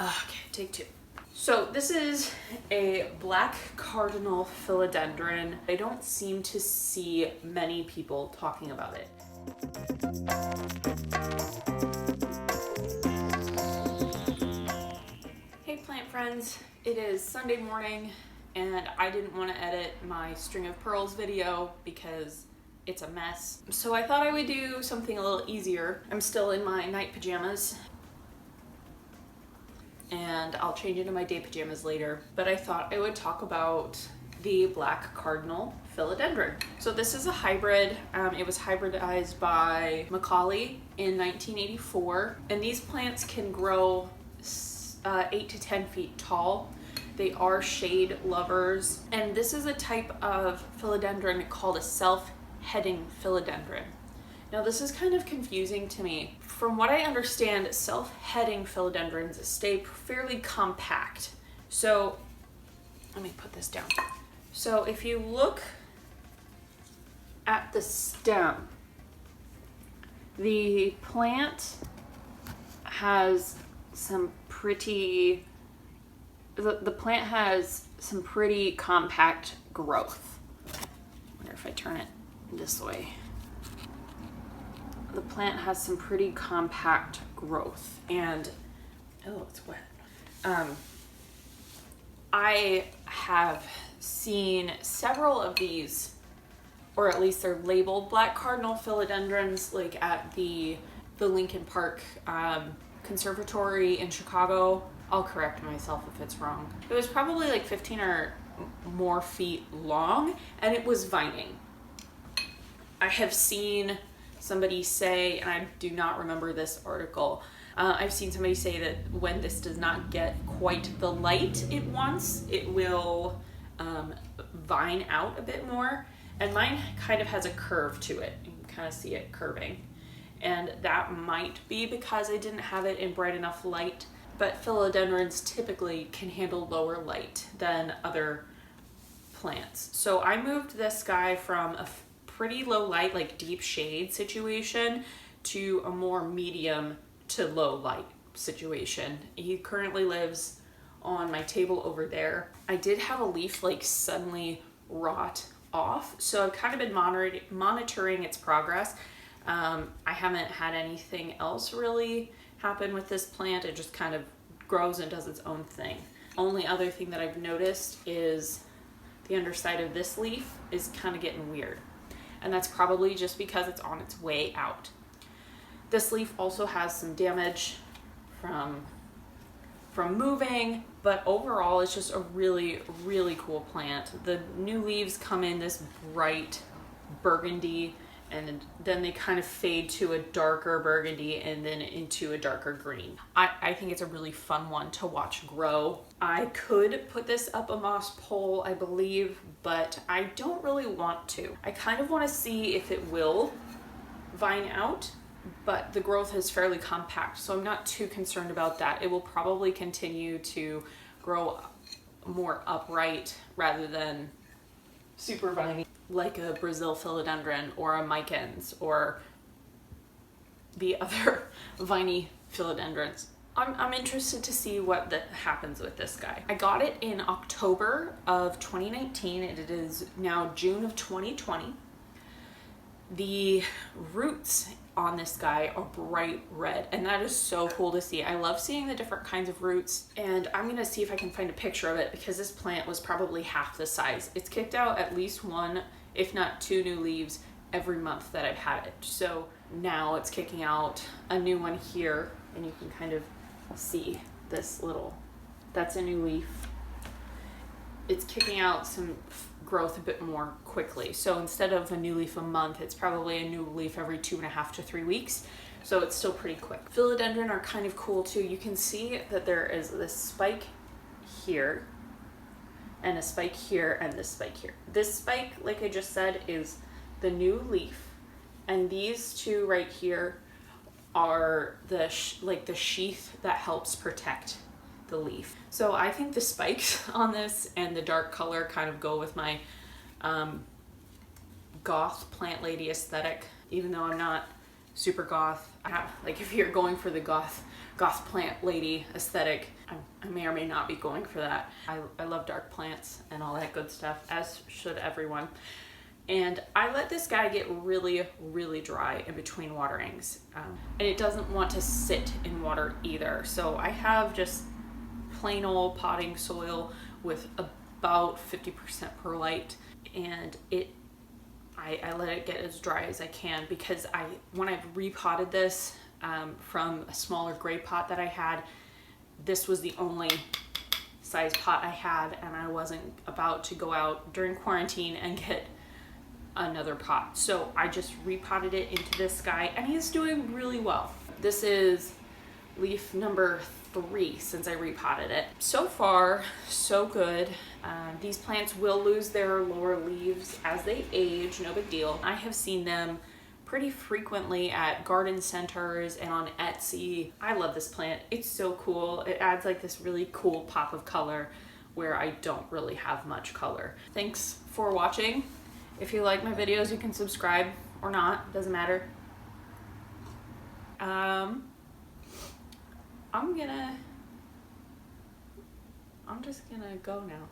Okay, take two. So this is a Black Cardinal Philodendron. I don't seem to see many people talking about it. Hey plant friends, it is Sunday morning and I didn't want to edit my string of pearls video because it's a mess. So I thought I would do something a little easier. I'm still in my night pajamas and I'll change into my day pajamas later, but I thought I would talk about the Black Cardinal Philodendron. So this is a hybrid. It was hybridized by Macaulay in 1984, and these plants can grow 8 to 10 feet tall. They are shade lovers, and this is a type of philodendron called a self-heading philodendron. Now this is kind of confusing to me. From what I understand, self-heading philodendrons stay fairly compact. So let me put this down. So if you look at the stem, the plant has some pretty, the plant has some pretty compact growth. I wonder if I turn it this way. The plant has some pretty compact growth, and oh, it's wet. I have seen several of these, or at least they're labeled Black Cardinal Philodendrons, like at the Lincoln Park Conservatory in Chicago. I'll correct myself if it's wrong. It was probably like 15 or more feet long, and it was vining. I have seen somebody say, and I do not remember this article, I've seen somebody say that when this does not get quite the light it wants, it will vine out a bit more. And mine kind of has a curve to it. You can kind of see it curving. And that might be because I didn't have it in bright enough light, but philodendrons typically can handle lower light than other plants. So I moved this guy from a pretty low light, like deep shade situation, to a more medium to low light situation. He currently lives on my table over there. I did have a leaf like suddenly rot off, so I've kind of been monitoring its progress. I haven't had anything else really happen with this plant. It just kind of grows and does its own thing. Only other thing that I've noticed is the underside of this leaf is kind of getting weird. And that's probably just because it's on its way out. This leaf also has some damage from moving, but overall it's just a really, really cool plant. The new leaves come in this bright burgundy, and then they kind of fade to a darker burgundy and then into a darker green. I think it's a really fun one to watch grow. I could put this up a moss pole, I believe, but I don't really want to. I kind of want to see if it will vine out, but the growth is fairly compact, so I'm not too concerned about that. It will probably continue to grow more upright rather than super viney, like a Brazil philodendron or a micans or the other viney philodendrons. I'm interested to see what happens with this guy. I got it in October of 2019 and it is now June of 2020. The roots on this guy are bright red, and that is so cool to see. I love seeing the different kinds of roots, and I'm gonna see if I can find a picture of it because this plant was probably half the size. It's kicked out at least one, if not two new leaves every month that I've had it. So now it's kicking out a new one here, and you can kind of see this little, that's a new leaf. It's kicking out some growth a bit more quickly. So instead of a new leaf a month, it's probably a new leaf every 2.5 to 3 weeks. So it's still pretty quick. Philodendron are kind of cool too. You can see that there is this spike here and a spike here and this spike here. This spike, like I just said, is the new leaf, and these two right here are the sheath that helps protect the leaf. So I think the spikes on this and the dark color kind of go with my goth plant lady aesthetic, even though I'm not super goth. Like if you're going for the goth plant lady aesthetic, I may or may not be going for that. I love dark plants and all that good stuff, as should everyone. And I let this guy get really, really dry in between waterings. And it doesn't want to sit in water either. So I have just plain old potting soil with about 50% perlite, and I let it get as dry as I can, because when I've repotted this from a smaller gray pot that I had, this was the only size pot I had, and I wasn't about to go out during quarantine and get another pot. So I just repotted it into this guy, and he's doing really well. This is leaf number 3 since I repotted it. So far, so good. These plants will lose their lower leaves as they age, no big deal. I have seen them pretty frequently at garden centers and on Etsy. I love this plant. It's so cool. It adds like this really cool pop of color where I don't really have much color. Thanks for watching. If you like my videos, you can subscribe or not, doesn't matter. I'm just gonna go now.